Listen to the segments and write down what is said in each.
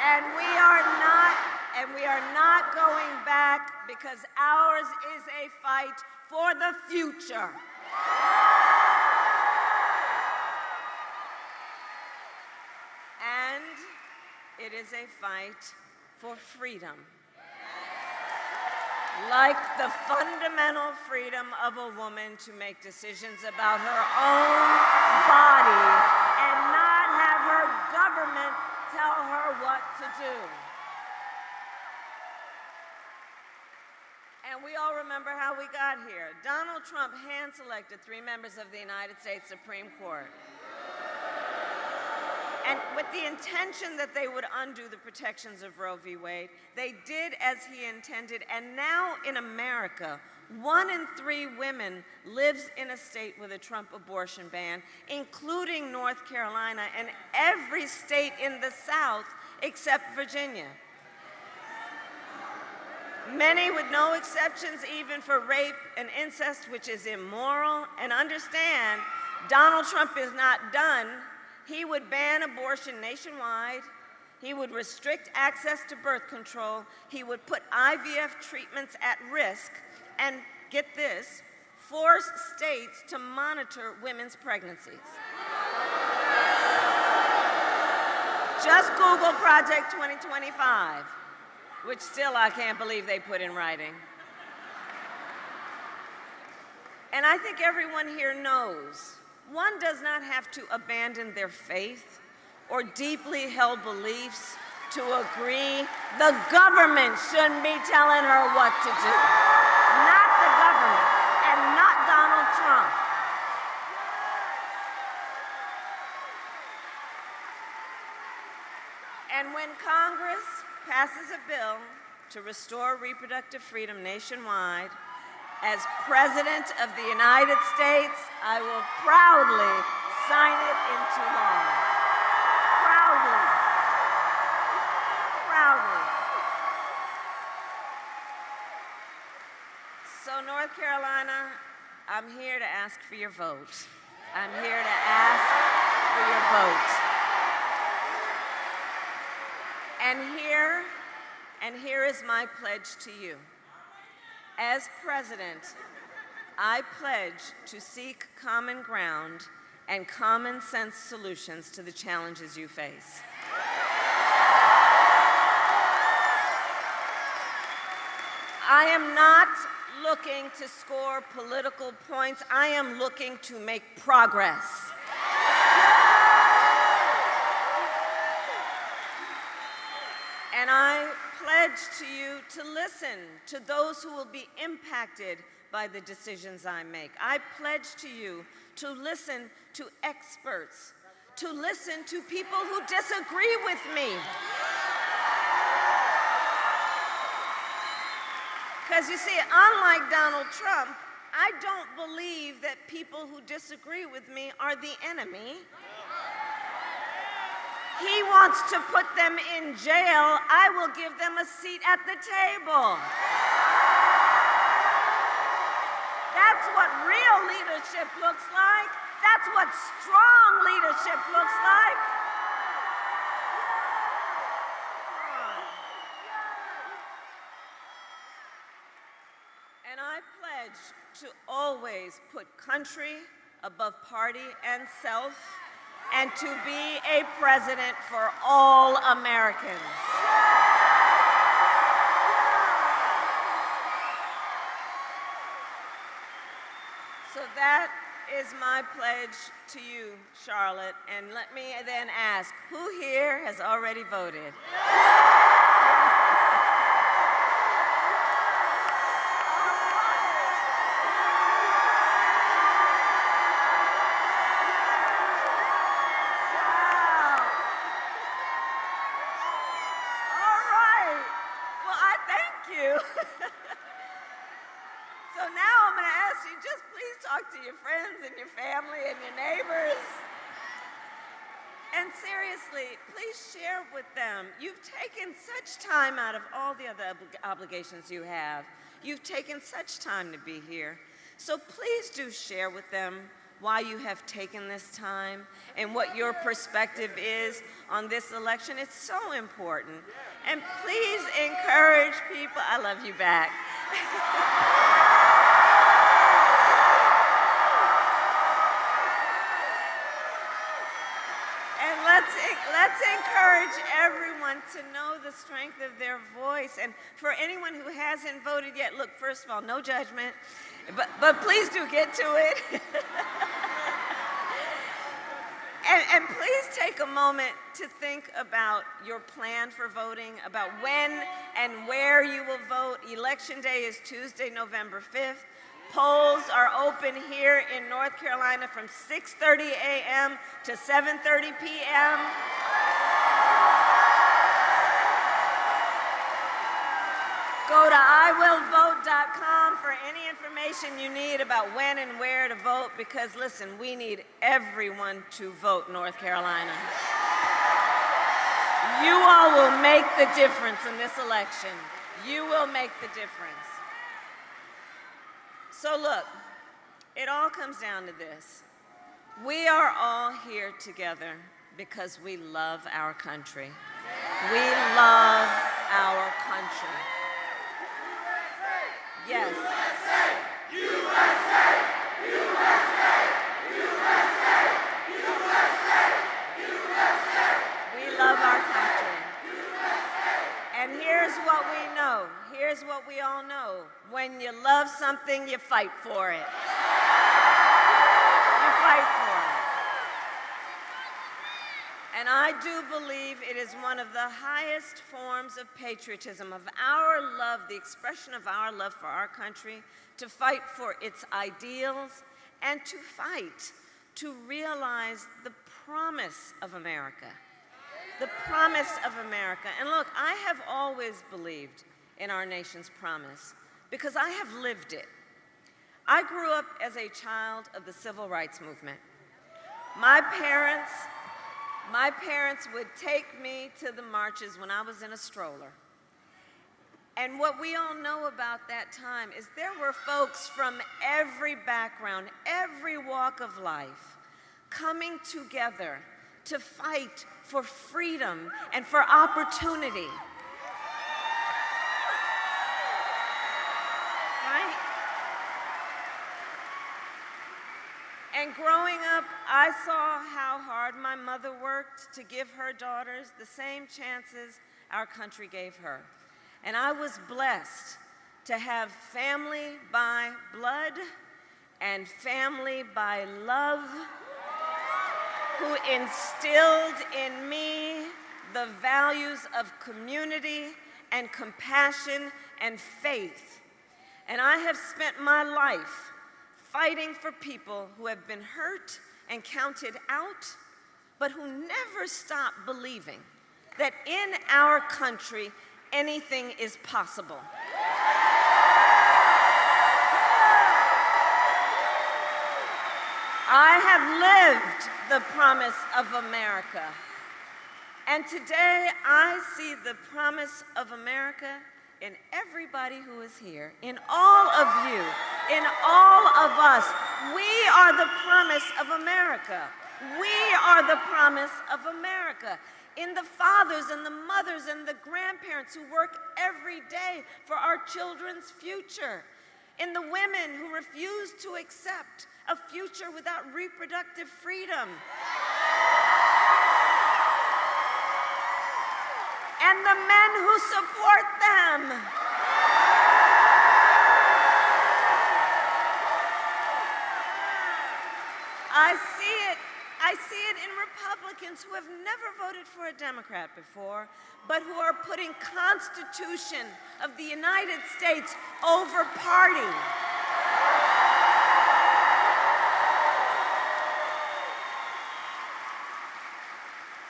And we are not going back, because ours is a fight for the future. And it is a fight for freedom. Like the fundamental freedom of a woman to make decisions about her own body and not have her government tell her what to do. And we all remember how we got here. Donald Trump hand-selected 3 members of the United States Supreme Court. And with the intention that they would undo the protections of Roe v. Wade, they did as he intended. And now in America, 1 in 3 women lives in a state with a Trump abortion ban, including North Carolina and every state in the South except Virginia. Many with no exceptions, even for rape and incest, which is immoral. And understand, Donald Trump is not done. He would ban abortion nationwide. He would restrict access to birth control. He would put IVF treatments at risk. And get this, force states to monitor women's pregnancies. Just Google Project 2025, which still I can't believe they put in writing. And I think everyone here knows one does not have to abandon their faith or deeply held beliefs to agree the government shouldn't be telling her what to do. Not the government, and not Donald Trump. And when Congress passes a bill to restore reproductive freedom nationwide, as President of the United States, I will proudly sign it into law. Proudly. Proudly. So, North Carolina, I'm here to ask for your vote. I'm here to ask for your vote. And here is my pledge to you. As president, I pledge to seek common ground and common sense solutions to the challenges you face. I am not looking to score political points. I am looking to make progress. And I pledge to you to listen to those who will be impacted by the decisions I make. I pledge to you to listen to experts, to listen to people who disagree with me. Because you see, unlike Donald Trump, I don't believe that people who disagree with me are the enemy. He wants to put them in jail. I will give them a seat at the table. That's what real leadership looks like. That's what strong leadership looks like. And I pledge to always put country above party and self, and to be a president for all Americans. So that is my pledge to you, Charlotte. And let me then ask, who here has already voted? To your friends and your family and your neighbors. And seriously, please share with them. You've taken such time out of all the other obligations you have. You've taken such time to be here. So please do share with them why you have taken this time and what your perspective is on this election. It's so important. And please encourage people. I love you back. And let's encourage everyone to know the strength of their voice. And for anyone who hasn't voted yet, look, first of all, no judgment, but please do get to it. And please take a moment to think about your plan for voting, about when and where you will vote. Election Day is Tuesday, November 5th. Polls are open here in North Carolina from 6:30 a.m. to 7:30 p.m. Go to iwillvote.com for any information you need about when and where to vote, because listen, we need everyone to vote, North Carolina. You all will make the difference in this election. You will make the difference. So look, it all comes down to this. We are all here together because we love our country. We love our country. Yes. USA, USA, USA, USA, USA, USA. We love our country. USA. And here's what we know. Here's what we all know. When you love something, you fight for it. You fight for it. And I do believe it is one of the highest forms of patriotism, of our love, the expression of our love for our country, to fight for its ideals and to fight to realize the promise of America. The promise of America. And look, I have always believed in our nation's promise because I have lived it. I grew up as a child of the civil rights movement. My parents would take me to the marches when I was in a stroller. And what we all know about that time is there were folks from every background, every walk of life, coming together to fight for freedom and for opportunity. Right? And growing up, I saw how hard my mother worked to give her daughters the same chances our country gave her. And I was blessed to have family by blood and family by love who instilled in me the values of community and compassion and faith. And I have spent my life fighting for people who have been hurt and counted out, but who never stop believing that in our country, anything is possible. I have lived the promise of America. And today I see the promise of America in everybody who is here, in all of you, in all of us. We are the promise of America. We are the promise of America. In the fathers and the mothers and the grandparents who work every day for our children's future. In the women who refuse to accept a future without reproductive freedom. And the men who support them. I see it in Republicans who have never voted for a Democrat before, but who are putting Constitution of the United States over party.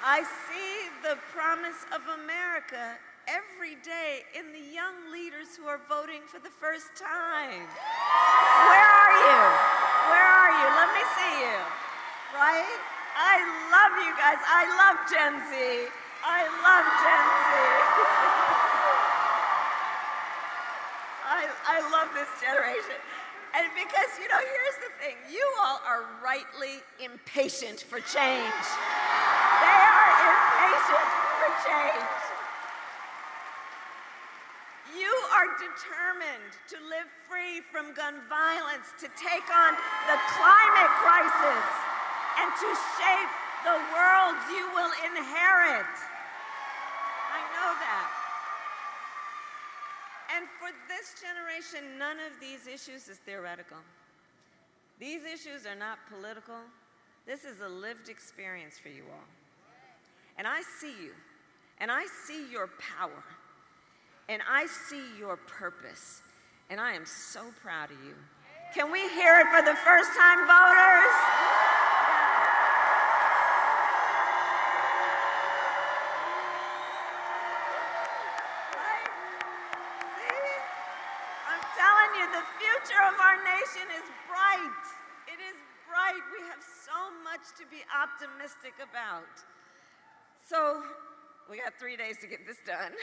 I see the promise of America every day in the young leaders who are voting for the first time. Where are you? Where are you? Let me see you. Right? I love you guys. I love Gen Z. I love Gen Z. I love this generation. And because, here's the thing. You all are rightly impatient for change. They are impatient for change. You are determined to live free from gun violence, to take on the climate crisis, and to shape the world you will inherit. I know that. And for this generation, none of these issues is theoretical. These issues are not political. This is a lived experience for you all. And I see you, and I see your power, and I see your purpose, and I am so proud of you. Can we hear it for the first-time voters? The future of our nation is bright. It is bright. We have so much to be optimistic about. So we got 3 days to get this done.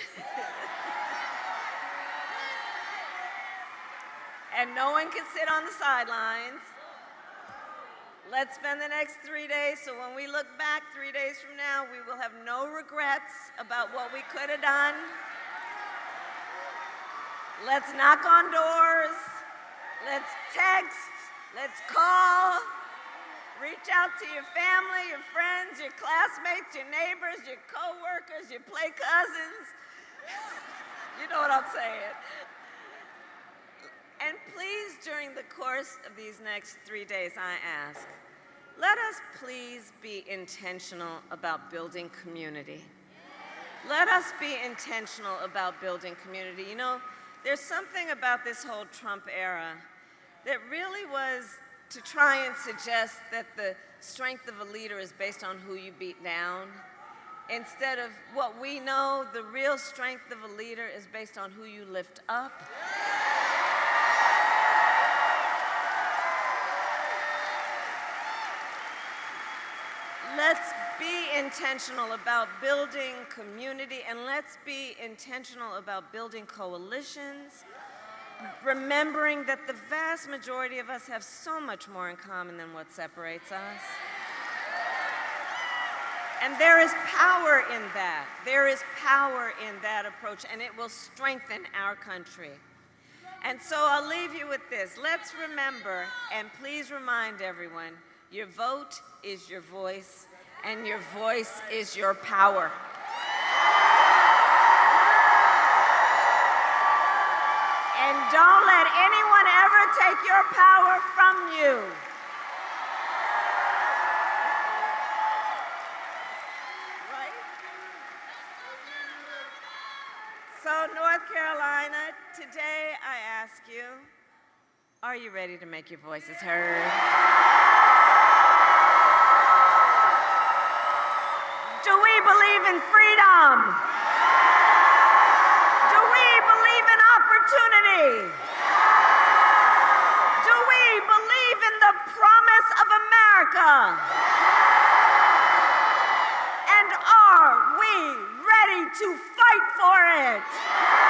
And no one can sit on the sidelines. Let's spend the next 3 days so when we look back 3 days from now, we will have no regrets about what we could have done. Let's knock on doors, let's text, let's call, reach out to your family, your friends, your classmates, your neighbors, your coworkers, your play cousins. You know what I'm saying. And please, during the course of these next 3 days, I ask, let us please be intentional about building community. Let us be intentional about building community. There's something about this whole Trump era that really was to try and suggest that the strength of a leader is based on who you beat down, instead of what we know, the real strength of a leader is based on who you lift up. Let's be intentional about building community, and let's be intentional about building coalitions, remembering that the vast majority of us have so much more in common than what separates us. And there is power in that. There is power in that approach, and it will strengthen our country. And so I'll leave you with this. Let's remember, and please remind everyone, your vote is your voice, and your voice is your power. And don't let anyone ever take your power from you. Right? So, North Carolina, today I ask you, are you ready to make your voices heard? Do we believe in freedom? Do we believe in opportunity? Do we believe in the promise of America? And are we ready to fight for it?